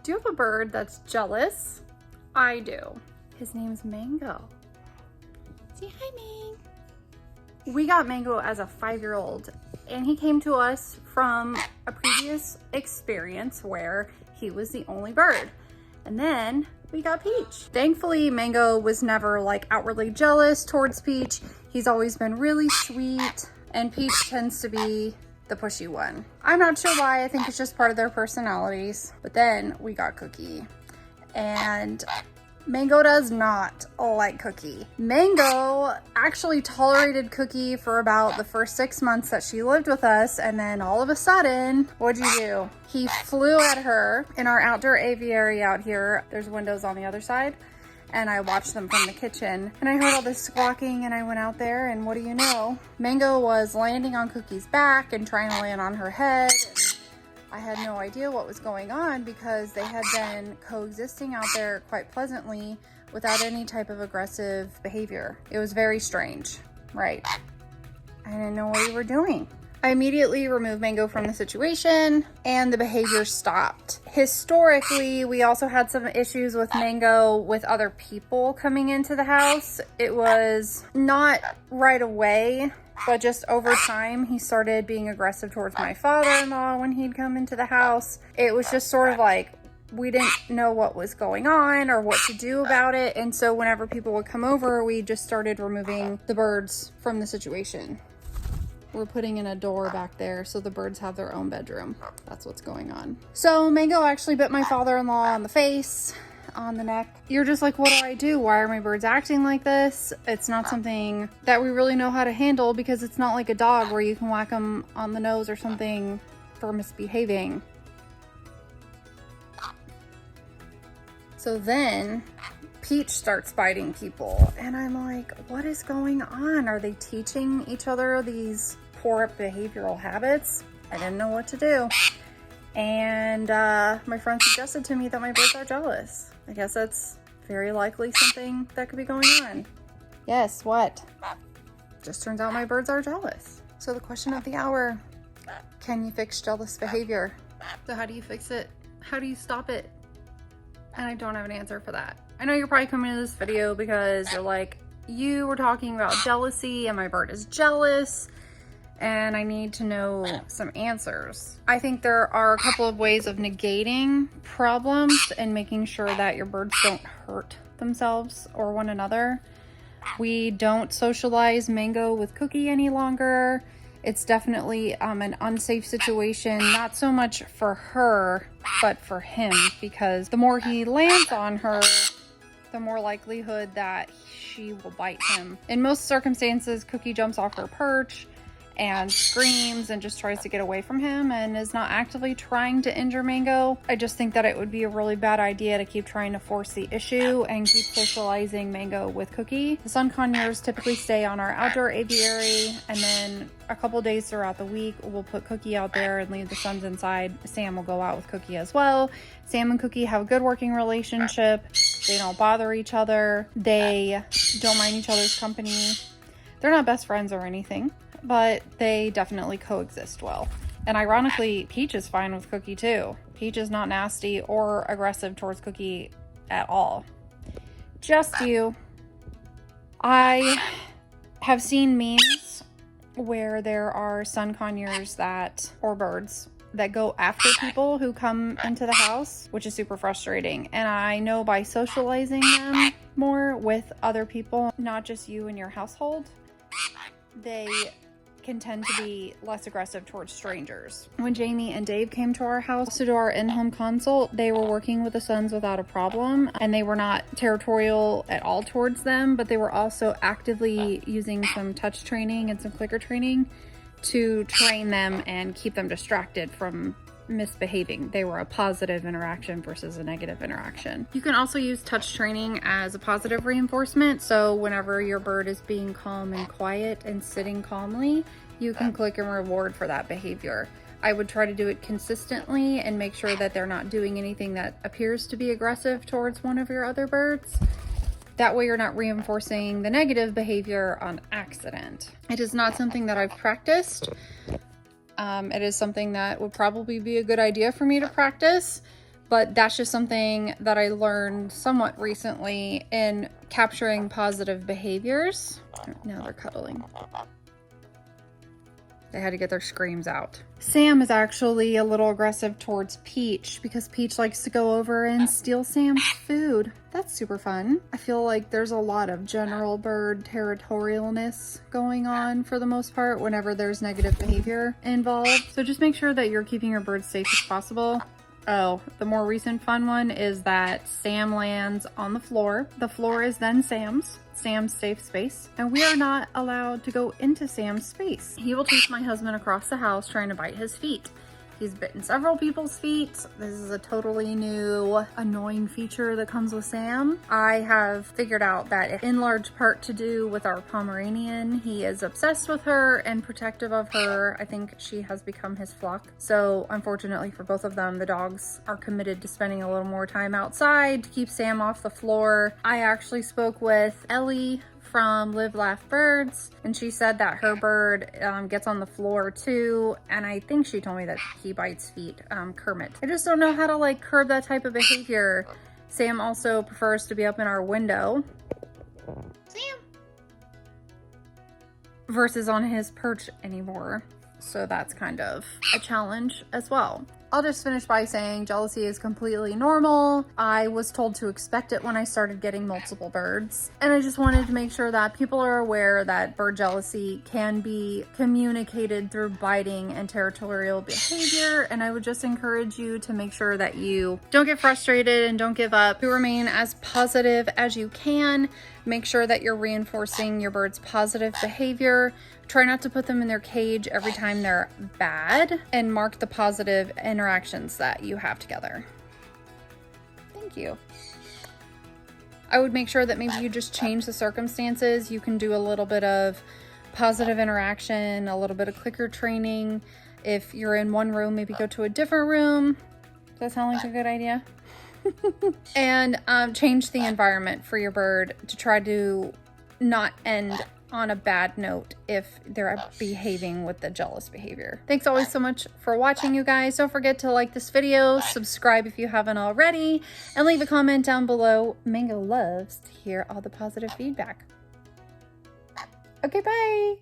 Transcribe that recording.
Do you have a bird that's jealous? I do. His name's Mango. Say hi, Mang. We got Mango as a 5-year-old, and he came to us from a previous experience where he was the only bird. And then we got Peach. Thankfully, Mango was never like outwardly jealous towards Peach. He's always been really sweet, and Peach tends to be the pushy one. I'm not sure why. I think it's just part of their personalities. But then we got Cookie, and Mango does not like Cookie. Mango actually tolerated Cookie for about the first 6 months that she lived with us, and then all of a sudden, what'd you do? He flew at her in our outdoor aviary out here. There's windows on the other side, and I watched them from the kitchen, and I heard all this squawking, and I went out there, and what do you know? Mango was landing on Cookie's back and trying to land on her head. I had no idea what was going on because they had been coexisting out there quite pleasantly without any type of aggressive behavior. It was very strange, right? I didn't know what we were doing. I immediately removed Mango from the situation and the behavior stopped. Historically, we also had some issues with Mango with other people coming into the house. It was not right away, but just over time, he started being aggressive towards my father-in-law when he'd come into the house. It was just sort of like, we didn't know what was going on or what to do about it. And so whenever people would come over, we just started removing the birds from the situation. We're putting in a door back there so the birds have their own bedroom. That's what's going on. So Mango actually bit my father-in-law on the face, on the neck. You're just like, what do I do? Why are my birds acting like this? It's not something that we really know how to handle because it's not like a dog where you can whack them on the nose or something for misbehaving. So then Peach starts biting people, and I'm like, what is going on? Are they teaching each other these poor behavioral habits? I didn't know what to do. And my friend suggested to me that my birds are jealous. I guess that's very likely something that could be going on. Yes, what? Just turns out my birds are jealous. So the question of the hour, can you fix jealous behavior? So how do you fix it? How do you stop it? And I don't have an answer for that. I know you're probably coming to this video because you're like, you were talking about jealousy and my bird is jealous, and I need to know some answers. I think there are a couple of ways of negating problems and making sure that your birds don't hurt themselves or one another. We don't socialize Mango with Cookie any longer. It's definitely an unsafe situation, not so much for her, but for him, because the more he lands on her, the more likelihood that she will bite him. In most circumstances, Cookie jumps off her perch and screams and just tries to get away from him and is not actively trying to injure Mango. I just think that it would be a really bad idea to keep trying to force the issue and keep socializing Mango with Cookie. The sun conures typically stay on our outdoor aviary, and then a couple days throughout the week, we'll put Cookie out there and leave the suns inside. Sam will go out with Cookie as well. Sam and Cookie have a good working relationship. They don't bother each other. They don't mind each other's company. They're not best friends or anything, but they definitely coexist well. And ironically, Peach is fine with Cookie too. Peach is not nasty or aggressive towards Cookie at all. Just you. I have seen memes where there are sun conures or birds that go after people who come into the house, which is super frustrating. And I know by socializing them more with other people, not just you and your household, they can tend to be less aggressive towards strangers. When Jamie and Dave came to our house to do our in-home consult, they were working with the sons without a problem, and they were not territorial at all towards them, but they were also actively using some touch training and some clicker training to train them and keep them distracted from misbehaving. They were a positive interaction versus a negative interaction. You can also use touch training as a positive reinforcement. So whenever your bird is being calm and quiet and sitting calmly, you can click and reward for that behavior. I would try to do it consistently and make sure that they're not doing anything that appears to be aggressive towards one of your other birds. That way you're not reinforcing the negative behavior on accident. It is not something that I've practiced. It is something that would probably be a good idea for me to practice, But that's just something that I learned somewhat recently in capturing positive behaviors. Now they're cuddling. They had to get their screams out. Sam is actually a little aggressive towards Peach because Peach likes to go over and steal Sam's food. That's super fun. I feel like there's a lot of general bird territorialness going on for the most part whenever there's negative behavior involved. So just make sure that you're keeping your birds safe as possible. Oh, the more recent fun one is that Sam lands on the floor. The floor is then Sam's safe space, and we are not allowed to go into Sam's space. He will chase my husband across the house trying to bite his feet. He's bitten several people's feet. This is a totally new annoying feature that comes with Sam. I have figured out that in large part to do with our Pomeranian. He is obsessed with her and protective of her. I think she has become his flock. So unfortunately for both of them, the dogs are committed to spending a little more time outside to keep Sam off the floor. I actually spoke with Ellie from Live Laugh Birds, and she said that her bird gets on the floor too, and I think she told me that he bites feet, Kermit. I just don't know how to like curb that type of behavior. Sam also prefers to be up in our window. Sam! Versus on his perch anymore. So that's kind of a challenge as well. I'll just finish by saying jealousy is completely normal. I was told to expect it when I started getting multiple birds. And I just wanted to make sure that people are aware that bird jealousy can be communicated through biting and territorial behavior. And I would just encourage you to make sure that you don't get frustrated and don't give up. To remain as positive as you can. Make sure that you're reinforcing your bird's positive behavior. Try not to put them in their cage every time they're bad, and mark the positive interactions that you have together. Thank you. I would make sure that maybe you just change the circumstances. You can do a little bit of positive interaction, a little bit of clicker training. If you're in one room, maybe go to a different room. Does that sound like a good idea? And change the environment for your bird to try to not end on a bad note if they're behaving with the jealous behavior. Thanks always so much for watching, you guys. Don't forget to like this video, subscribe if you haven't already, and leave a comment down below. Mango loves to hear all the positive feedback. Okay, bye.